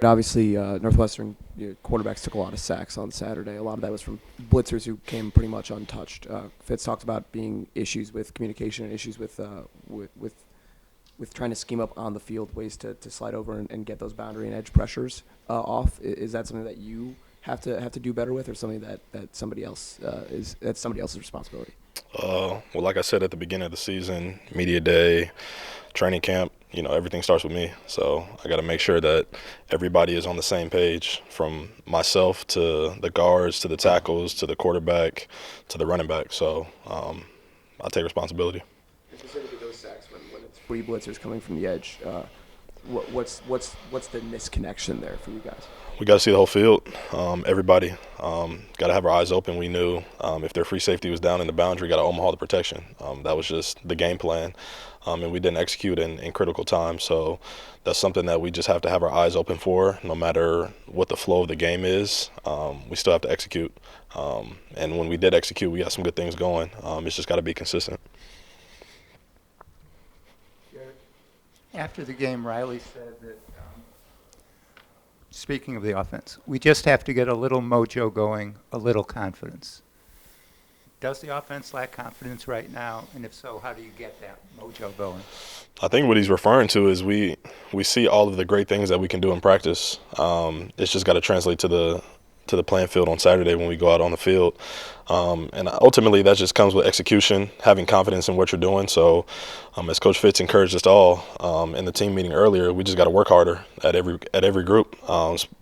Obviously, Northwestern quarterbacks took a lot of sacks on Saturday. A lot of that was from blitzers who came pretty much untouched. Fitz talked about being issues with communication and issues with trying to scheme up on the field ways to slide over and get those boundary and edge pressures off. Is that something that you have to do better with, or something that somebody else that's somebody else's responsibility? Well, like I said at the beginning of the season, media day, training camp, everything starts with me. So I got to make sure that everybody is on the same page, from myself to the guards to the tackles to the quarterback to the running back. So I take responsibility. Specifically those sacks when it's free blitzers coming from the edge. What's the misconnection there for you guys? We got to see the whole field. Everybody got to have our eyes open. We knew if their free safety was down in the boundary, got to Omaha the protection. That was just the game plan, and we didn't execute in critical time. So that's something that we just have to have our eyes open for. No matter what the flow of the game is, we still have to execute. And when we did execute, we got some good things going. It's just got to be consistent. After the game, Riley said that, speaking of the offense, we just have to get a little mojo going, a little confidence. Does the offense lack confidence right now? And if so, how do you get that mojo going? I think what he's referring to is we see all of the great things that we can do in practice. It's just got to translate to the playing field on Saturday when we go out on the field. And ultimately, that just comes with execution, having confidence in what you're doing. So as Coach Fitz encouraged us all in the team meeting earlier, we just got to work harder at every group,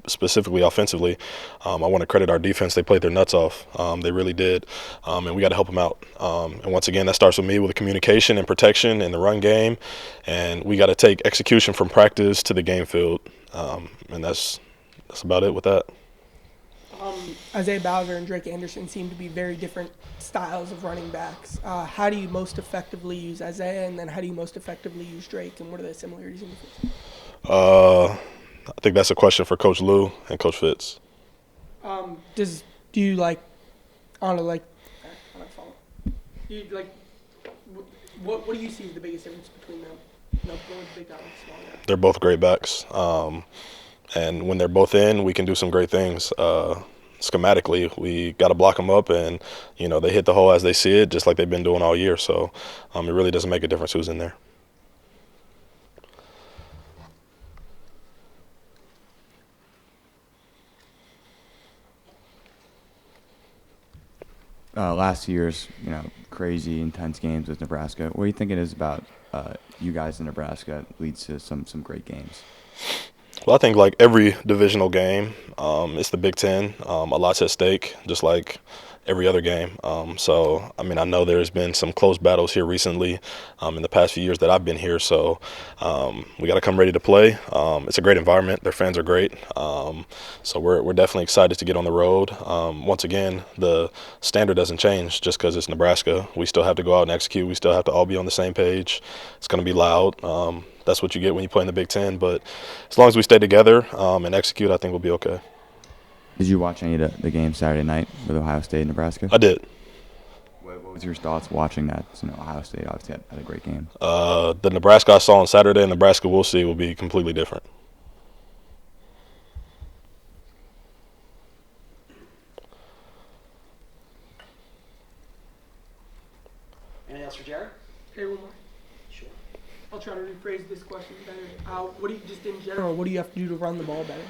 specifically offensively. I want to credit our defense. They played their nuts off. They really did. And we got to help them out. And once again, that starts with me with the communication and protection and the run game. And we got to take execution from practice to the game field. And that's about it with that. Isaiah Bowser and Drake Anderson seem to be very different styles of running backs. How do you most effectively use Isaiah, and then how do you most effectively use Drake, and what are the similarities in the I think that's a question for Coach Lou and Coach Fitz. Do you like, I don't know, like, I don't follow. Do you like, what do you see as the biggest difference between them? Going big guy and small guy. They're both great backs. And when they're both in, we can do some great things. Schematically, we got to block them up, and they hit the hole as they see it, just like they've been doing all year. So it really doesn't make a difference who's in there. Last year's crazy intense games with Nebraska. What do you think it is about you guys in Nebraska leads to some great games? Well, I think like every divisional game, it's the Big Ten. A lot's at stake, just like every other game. So, I know there's been some close battles here recently in the past few years that I've been here. So we got to come ready to play. It's a great environment. Their fans are great. So we're definitely excited to get on the road. Once again, the standard doesn't change just because it's Nebraska. We still have to go out and execute. We still have to all be on the same page. It's going to be loud. That's what you get when you play in the Big Ten. But as long as we stay together and execute, I think we'll be okay. Did you watch any of the games Saturday night with Ohio State and Nebraska? I did. What was your thoughts watching that? Ohio State obviously had a great game. The Nebraska I saw on Saturday and Nebraska we'll see will be completely different. Anything else for Jared? Hey, one more. Sure. I'll try to rephrase this question better. What do you, just in general, what do you have to do to run the ball better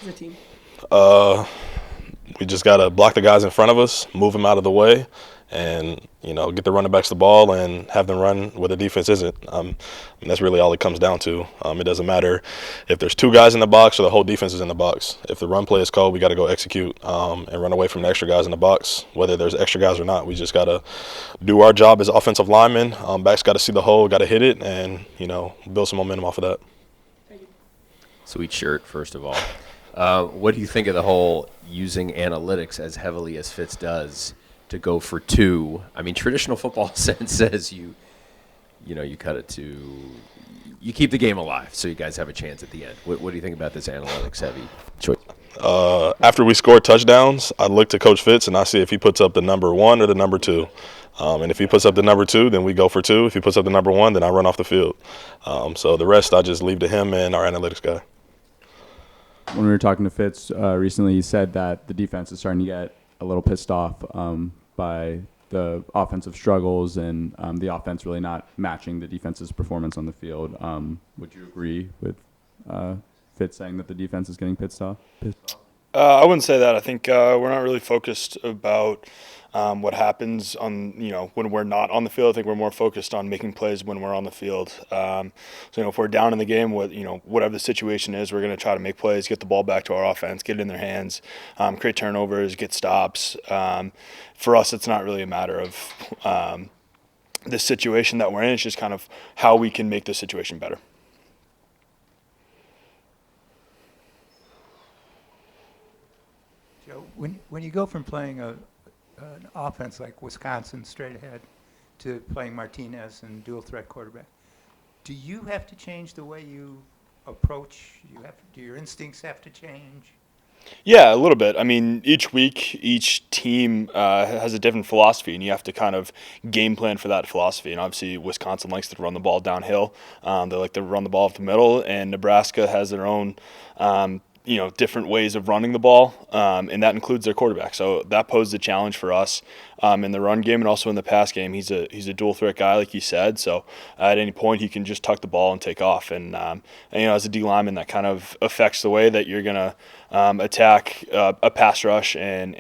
as a team? We just got to block the guys in front of us, move them out of the way, and, get the running backs the ball and have them run where the defense isn't. That's really all it comes down to. It doesn't matter if there's two guys in the box or the whole defense is in the box. If the run play is called, we got to go execute and run away from the extra guys in the box, whether there's extra guys or not. We just got to do our job as offensive linemen. Backs got to see the hole, got to hit it, and, build some momentum off of that. Thank you. Sweet shirt, first of all. What do you think of the whole using analytics as heavily as Fitz does to go for two? Traditional football sense says you cut it to – you keep the game alive so you guys have a chance at the end. What do you think about this analytics-heavy choice? After we score touchdowns, I look to Coach Fitz and I see if he puts up the number 1 or the number 2. And if he puts up the number 2, then we go for 2. If he puts up the number 1, then I run off the field. So the rest I just leave to him and our analytics guy. when we were talking to Fitz recently, he said that the defense is starting to get a little pissed off by the offensive struggles and the offense really not matching the defense's performance on the field. Would you agree with Fitz saying that the defense is getting pissed off? I wouldn't say that. I think we're not really focused about what happens on when we're not on the field. I think we're more focused on making plays when we're on the field. So if we're down in the game, whatever the situation is, we're going to try to make plays, get the ball back to our offense, get it in their hands, create turnovers, get stops. For us, it's not really a matter of the situation that we're in. It's just kind of how we can make the situation better. Joe, when you go from playing an offense like Wisconsin straight ahead to playing Martinez and dual threat quarterback, do you have to change the way you approach? Do your instincts have to change? Yeah, a little bit. I mean, each week, each team has a different philosophy, and you have to kind of game plan for that philosophy. And obviously, Wisconsin likes to run the ball downhill. They like to run the ball up the middle, and Nebraska has their own different ways of running the ball, and that includes their quarterback. So that posed a challenge for us in the run game and also in the pass game. He's a dual threat guy, like you said. So at any point, he can just tuck the ball and take off. And as a D lineman, that kind of affects the way that you're gonna attack a pass rush and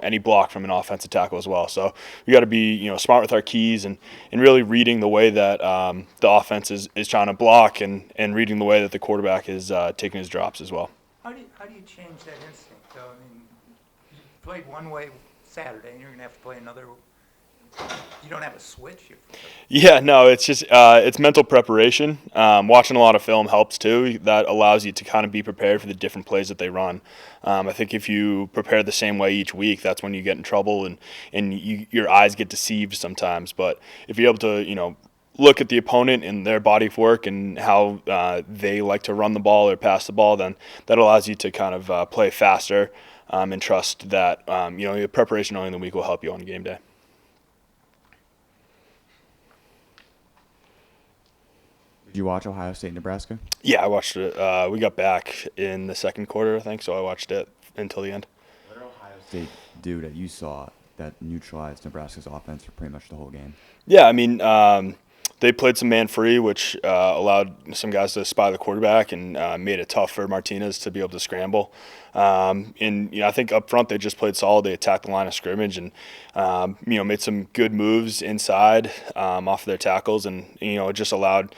any block from an offensive tackle as well. So we got to be smart with our keys and really reading the way that the offense is trying to block and reading the way that the quarterback is taking his drops as well. How do you change that instinct, though? I mean, you played one way Saturday, and you're going to have to play another. You don't have a switch. Yeah, no, it's just it's mental preparation. Watching a lot of film helps too. That allows you to kind of be prepared for the different plays that they run. I think if you prepare the same way each week, that's when you get in trouble and your eyes get deceived sometimes. But if you're able to look at the opponent and their body of work and how they like to run the ball or pass the ball, then that allows you to kind of play faster and trust that your preparation early in the week will help you on game day. Did you watch Ohio State, Nebraska? Yeah, I watched it. We got back in the second quarter, I think, so I watched it until the end. What did Ohio State do that you saw that neutralized Nebraska's offense for pretty much the whole game? Yeah, I mean, they played some man free, which allowed some guys to spy the quarterback and made it tough for Martinez to be able to scramble. I think up front they just played solid. They attacked the line of scrimmage and made some good moves inside off of their tackles, and it just allowed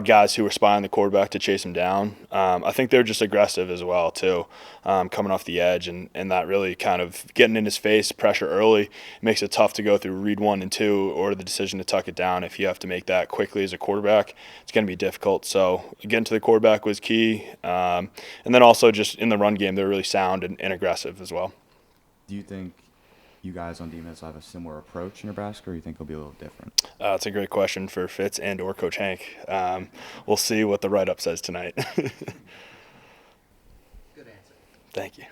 guys who were spying the quarterback to chase him down. I think they're just aggressive as well too, coming off the edge, and that really kind of getting in his face, pressure early, makes it tough to go through read 1 and 2 or the decision to tuck it down. If you have to make that quickly as a quarterback, it's going to be difficult. So getting to the quarterback was key, and then also just in the run game, they're really sound and aggressive as well. Do you think you guys on defense have a similar approach in Nebraska, or you think it'll be a little different? That's a great question for Fitz and or Coach Hank. We'll see what the write-up says tonight. Good answer. Thank you.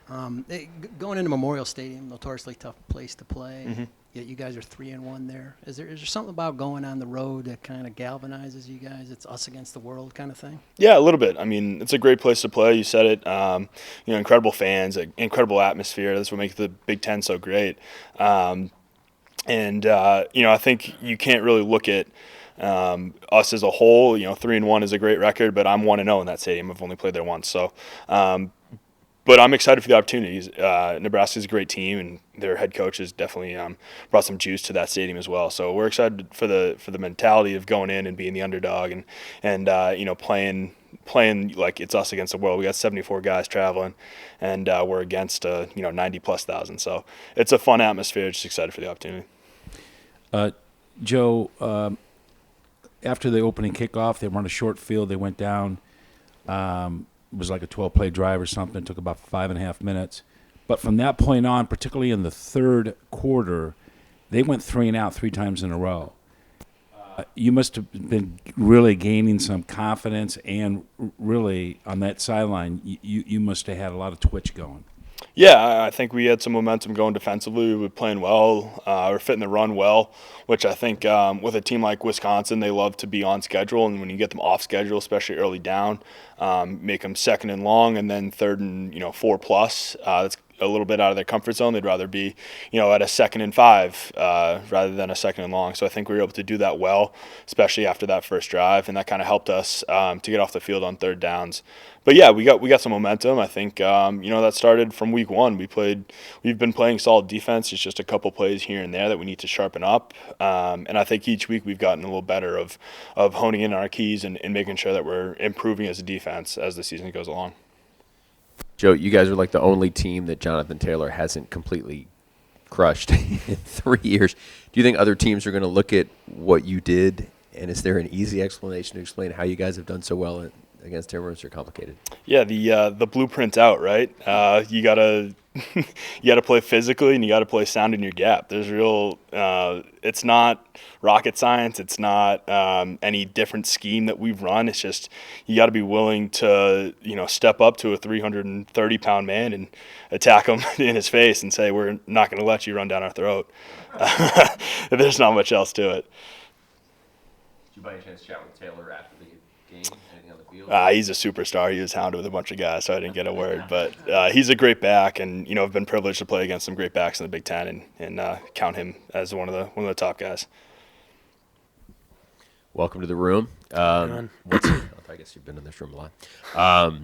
Going into Memorial Stadium, notoriously tough place to play. Mm-hmm. Yet you guys are 3-1 there. Is there something about going on the road that kind of galvanizes you guys? It's us against the world kind of thing. Yeah, a little bit. I mean, it's a great place to play. You said it. Incredible fans, incredible atmosphere. That's what makes the Big Ten so great. I think you can't really look at us as a whole. 3-1 is a great record, but I'm 1-0 in that stadium. I've only played there once, so. But I'm excited for the opportunities. Nebraska's a great team, and their head coach has definitely brought some juice to that stadium as well. So we're excited for the mentality of going in and being the underdog and playing like it's us against the world. We got 74 guys traveling, and we're against 90+ thousand. So it's a fun atmosphere. Just excited for the opportunity. Joe, after the opening kickoff, they run a short field. They went down. It was like a 12-play drive or something. It took about 5.5 minutes. But from that point on, particularly in the third quarter, they went 3 and out 3 times in a row. You must have been really gaining some confidence, and really on that sideline, you must have had a lot of twitch going. Yeah, I think we had some momentum going defensively. We were playing well. We were fitting the run well, which I think with a team like Wisconsin, they love to be on schedule. And when you get them off schedule, especially early down, make them second and long and then third and 4+. That's a little bit out of their comfort zone. They'd rather be, at a 2nd and 5 rather than a 2nd and long. So I think we were able to do that well, especially after that first drive, and that kind of helped us to get off the field on third downs. But yeah, we got some momentum. I think that started from week 1. We've been playing solid defense. It's just a couple plays here and there that we need to sharpen up. And I think each week we've gotten a little better of honing in on our keys and making sure that we're improving as a defense as the season goes along. Joe, you guys are like the only team that Jonathan Taylor hasn't completely crushed in 3 years. Do you think other teams are going to look at what you did, and is there an easy explanation to explain how you guys have done so well against him, or is it complicated? Yeah, the blueprint's out, right? You gotta play physically and you gotta play sound in your gap. There's it's not rocket science. It's not any different scheme that we've run. It's just you got to be willing to step up to a 330-pound man and attack him in his face and say, we're not going to let you run down our throat. There's not much else to it. Did you by any chance chat with Taylor after the game? Anything on the field? He's a superstar. He was hounded with a bunch of guys, so I didn't get a word. But he's a great back, and I've been privileged to play against some great backs in the Big Ten, and count him as one of the top guys. Welcome to the room. I guess you've been in this room a lot.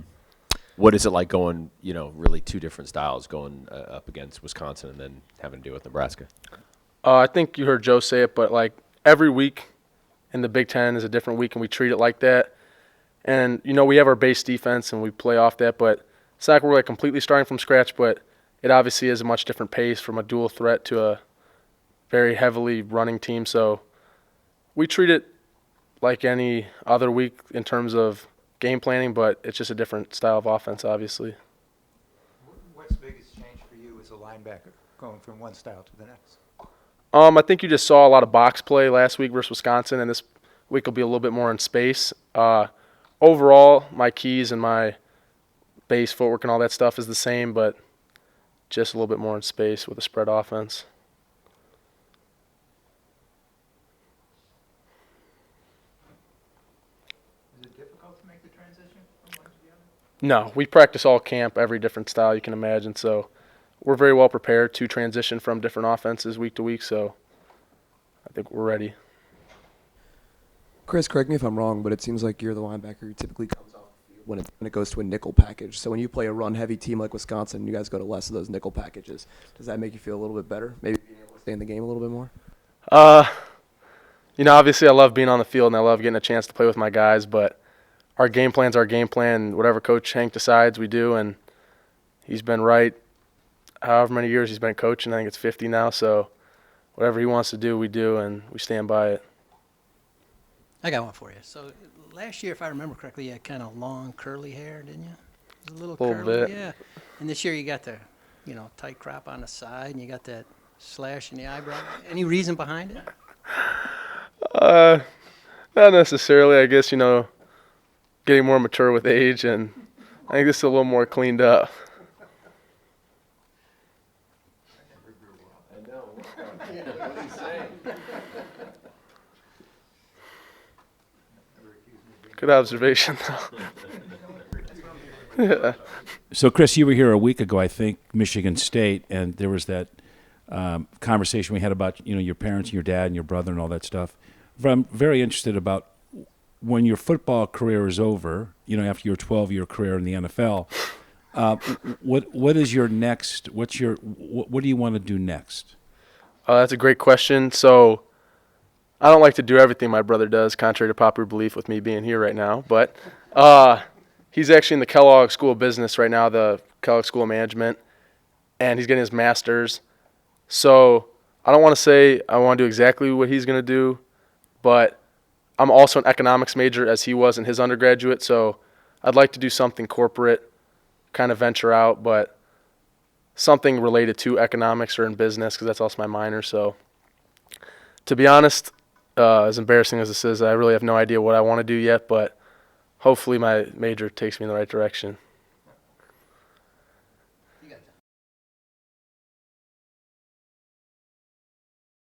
What is it like going, really two different styles, going up against Wisconsin and then having to deal with Nebraska? I think you heard Joe say it, but like every week in the Big Ten is a different week, and we treat it like that. And, we have our base defense, and we play off that, but it's not like we're completely starting from scratch, but it obviously is a much different pace from a dual threat to a very heavily running team. So we treat it like any other week in terms of game planning, but it's just a different style of offense, obviously. What's the biggest change for you as a linebacker, going from one style to the next? I think you just saw a lot of box play last week versus Wisconsin, and this week will be a little bit more in space. Overall, my keys and my base footwork and all that stuff is the same, but just a little bit more in space with a spread offense. Is it difficult to make the transition from one to the other? No, we practice all camp, every different style you can imagine, so we're very well prepared to transition from different offenses week to week, so I think we're ready. Chris, correct me if I'm wrong, but it seems like you're the linebacker who typically comes off the field when it goes to a nickel package. So when you play a run-heavy team like Wisconsin, you guys go to less of those nickel packages. Does that make you feel a little bit better? Maybe being able to stay in the game a little bit more? Obviously I love being on the field and I love getting a chance to play with my guys, but our game plan's our game plan. Whatever Coach Hank decides, we do, and he's been right however many years he's been coaching. I think it's 50 now, so whatever he wants to do, we do, and we stand by it. I got one for you. So last year, if I remember correctly, you had kind of long curly hair, didn't you? It was a little curly, bit. yeah. And this year you got the, tight crop on the side, and you got that slash in the eyebrow. Any reason behind it? Not necessarily. I guess, getting more mature with age, and I think this is a little more cleaned up. Good observation, though. Yeah. So, Chris, you were here a week ago, I think, Michigan State, and there was that conversation we had about, your parents and your dad and your brother and all that stuff. But I'm very interested about when your football career is over, after your 12-year career in the NFL, what is your next, what do you want to do next? That's a great question. So I don't like to do everything my brother does, contrary to popular belief with me being here right now. But he's actually in the Kellogg School of Business right now, the Kellogg School of Management, and he's getting his master's. So I don't want to say I want to do exactly what he's going to do, but I'm also an economics major as he was in his undergraduate, so I'd like to do something corporate, kind of venture out, but something related to economics or in business because that's also my minor. So to be honest, as embarrassing as this is, I really have no idea what I want to do yet, but hopefully my major takes me in the right direction.